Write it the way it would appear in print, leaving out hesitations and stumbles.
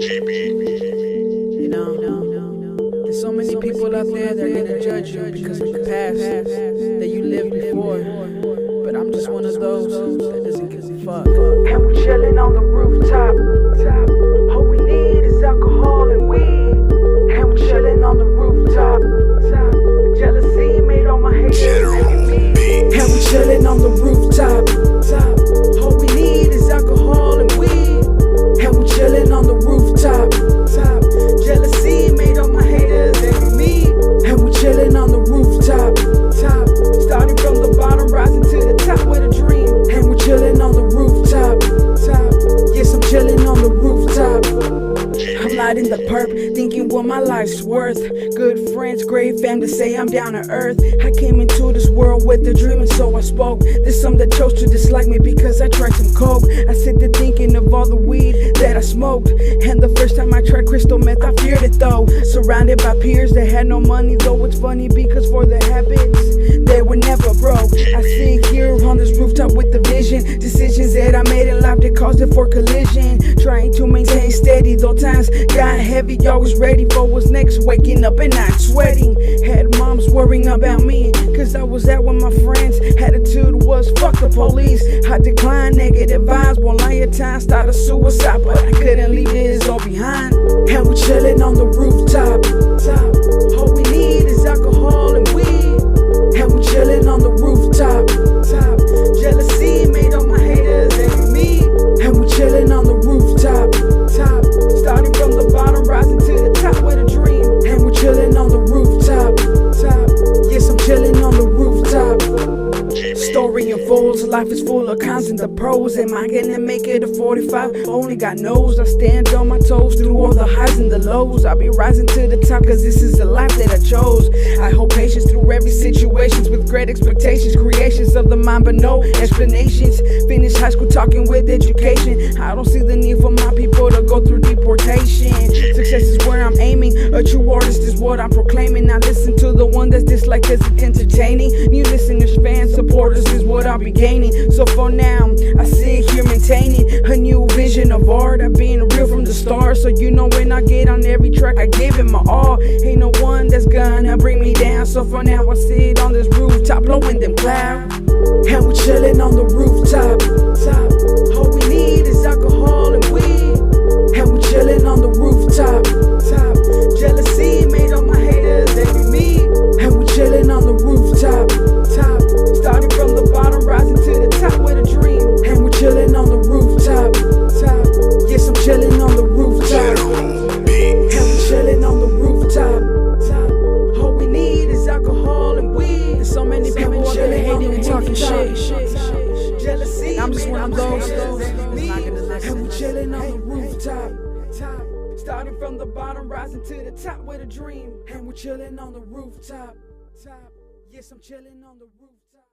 There's so many people out there that are gonna judge you because of the past that you lived before. But I'm just one of those that doesn't give a fuck. And we chillin' on the rooftop. All we need is alcohol and weed. And we chillin' on the rooftop. Jealousy made all my haters hate me. And we chillin' on the rooftop. All we need is alcohol and weed. And we chillin' on the rooftop. Jealousy made all my haters hate me. And we chillin' on the rooftop. Starting from the bottom, rising to the top with a dream. And we chillin' on the rooftop. Yes, I'm chillin' on the rooftop. I'm not in the perp, thinking what my life's worth. Good friends, great fam to say I'm down to earth. I came into this world with a dream and so I spoke. There's some that chose to dislike me because I tried some coke. I sit there thinking of all the weed that I smoked. And the first time I tried crystal meth, I feared it though. Surrounded by peers that had no money, though it's funny because for their habits, they were never broke. I sit here on this rooftop with the vision. Decisions that I made in life that caused it for collision. Trying to maintain steady, though times got heavy, always ready for what's next. Waking up and not sweating. Had moms worrying about me, cause I was out with my friends. Attitude was fuck the police. I declined negative vibes, one lie at times, started suicide, but I couldn't leave this all behind. And we chillin' on the rooftop. All we need is alcohol and weed. And we chillin' on the rooftop. Jealousy made all my haters hate me. And we chillin' on the rooftop. Starting from the bottom, rising to the top with a dream. And we're chillin' on the rooftop. Yes, I'm chillin' on the rooftop. Story unfolds, life is full of cons and the pros. Am I gonna make it to 45? Only God knows. I stand on my toes through all the highs and the lows. I'll be rising to the top cause this is the life that I chose. I hold patience through every situations with great expectations. Creations of the mind but no explanations. Finish high school talking with education. I don't see the need for my people to go through deportation. Success is where I'm aiming. A true artist is what I'm proclaiming. I listen to the one that's disliked as entertaining. New listeners, fans, supporters is what I'll be gaining. So for now, I sit here maintaining a new vision of art. I've been real from the start, so you know when I get on every track, I give it my all. Ain't no one that's gonna bring me down. So for now, I sit on this rooftop, blowing them clouds. And we chillin' on the rooftop. All we need is alcohol and weed. And we chillin' on the rooftop. Jealousy made all my haters hate me. And we chillin' on the rooftop. Starting from the bottom, rising to the top with a dream. And we're chillin' on the rooftop. Yes, I'm chillin' on the rooftop. And we're chillin' on the rooftop. All we need is alcohol and weed. There's so many people out there hating and talking shit. Jealousy, I'm just one of those. And we're chillin' on the rooftop. Starting from the bottom, rising to the top with a dream. And we're chillin' on the rooftop. Yes, I'm chillin' on the rooftop.